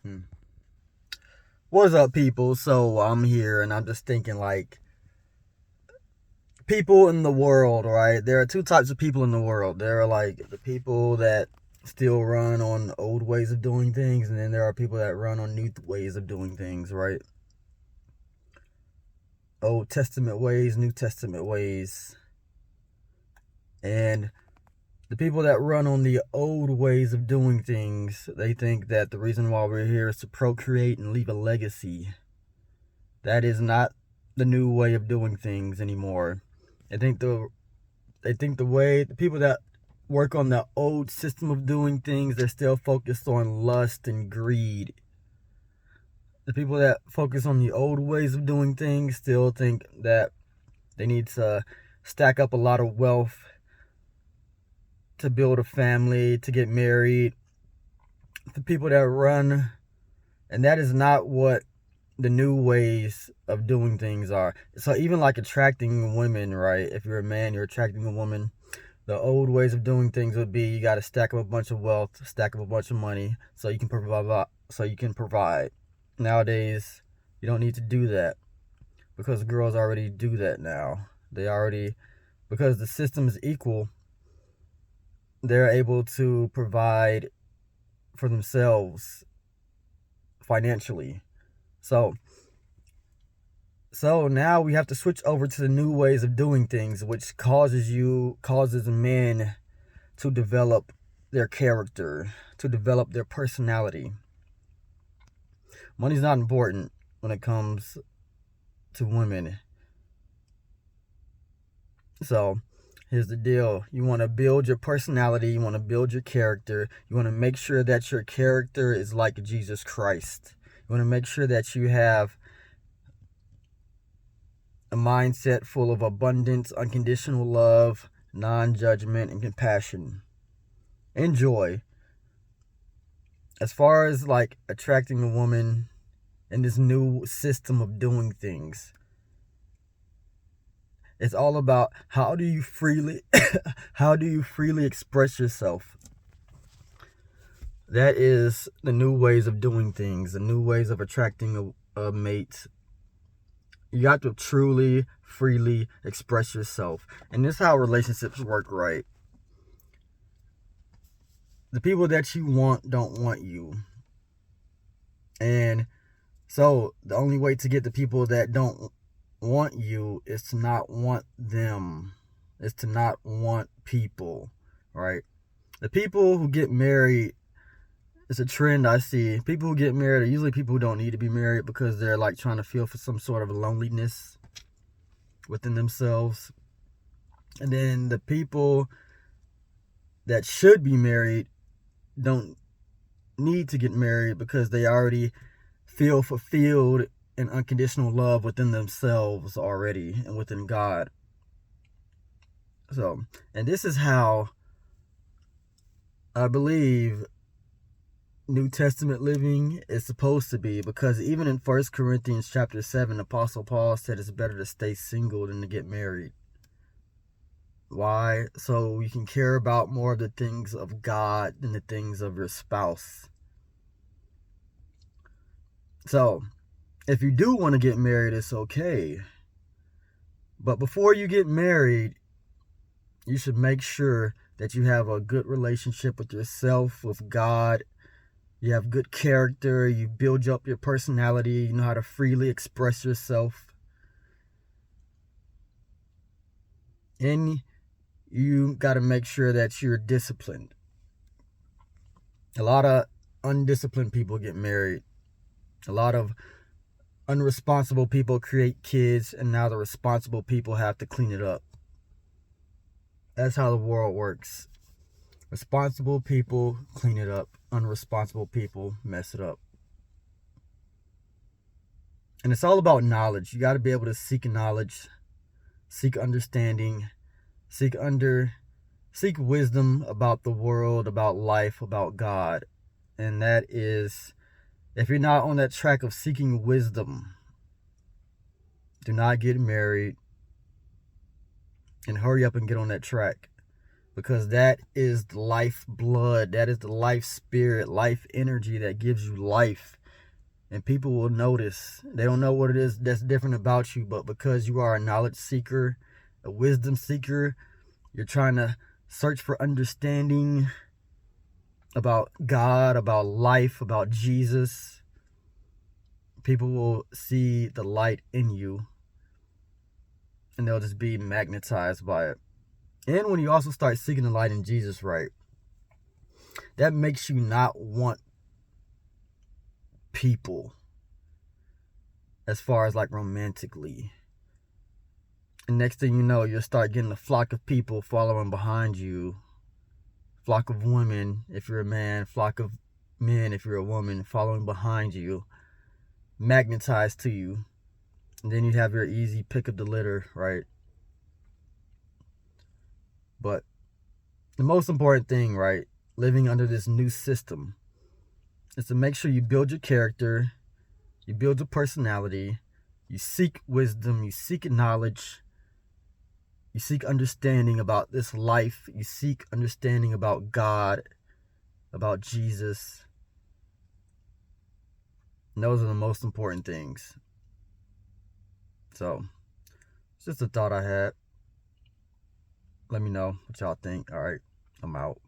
Hmm. What's up, people? So I'm here and I'm just thinking, like, people in the world, right? There are two types of people in the world. There are, like, the people that still run on old ways of doing things, and then there are people that run on new ways of doing things, right? Old Testament ways, New Testament ways. And the people that run on the old ways of doing things, they think that the reason why we're here is to procreate and leave a legacy. That is not the new way of doing things anymore. I think the people that work on the old system of doing things, they're still focused on lust and greed. The people that focus on the old ways of doing things still think that they need to stack up a lot of wealth to build a family, to get married. The people that run, and that is not what the new ways of doing things are. So even like attracting women, right? If you're a man, you're attracting a woman. The old ways of doing things would be you got to stack up a bunch of wealth, stack up a bunch of money, so you can provide. Nowadays, you don't need to do that because girls already do that now. They already, because the system is equal, they're able to provide for themselves financially. So So now we have to switch over to the new ways of doing things, which causes men to develop their character, to develop their personality. Money's not important when it comes to women. So here's the deal. You want to build your personality, you want to build your character, you want to make sure that your character is like Jesus Christ. You want to make sure that you have a mindset full of abundance, unconditional love, non-judgment, and compassion. And joy. As far as like attracting a woman in this new system of doing things, it's all about how do you freely how do you freely express yourself. That is the new ways of doing things, the new ways of attracting a mate. You got to truly, freely express yourself. And this is how relationships work, right? The people that you want don't want you. And so the only way to get the people that don't want you is to not want them. Is to not want people, right? The people who get married, it's a trend I see. People who get married are usually people who don't need to be married because they're like trying to feel for some sort of loneliness within themselves. And then the people that should be married don't need to get married because they already feel fulfilled in unconditional love within themselves already and within God. So, and this is how I believe New Testament living is supposed to be, because even in 1 Corinthians chapter 7, Apostle Paul said it's better to stay single than to get married. Why? So you can care about more of the things of God than the things of your spouse. So, if you do want to get married, it's okay. But before you get married, you should make sure that you have a good relationship with yourself, with God. You have good character. You build up your personality. You know how to freely express yourself. And you got to make sure that you're disciplined. A lot of undisciplined people get married. A lot of unresponsible people create kids, and now the responsible people have to clean it up. That's how the world works. Responsible people clean it up. Unresponsible people mess it up. And it's all about knowledge. You got to be able to seek knowledge, seek understanding, seek wisdom about the world, about life, about God. And that is, if you're not on that track of seeking wisdom, do not get married, and hurry up and get on that track. because that is the life blood, that is the life spirit, life energy that gives you life. And people will notice. They don't know what it is that's different about you, but because you are a knowledge seeker, a wisdom seeker, you're trying to search for understanding about God, about life, about Jesus. People will see the light in you and they'll just be magnetized by it. And when you also start seeking the light in Jesus, right, that makes you not want people as far as like romantically. And next thing you know, you'll start getting a flock of people following behind you. Flock of women if you're a man, flock of men if you're a woman, following behind you, magnetized to you. And then you have your easy pick of the litter, right? But the most important thing, right, living under this new system is to make sure you build your character, you build your personality, you seek wisdom, you seek knowledge, you seek understanding about this life, you seek understanding about God, about Jesus. And those are the most important things. So, it's just a thought I had. Let me know what y'all think. All right, I'm out.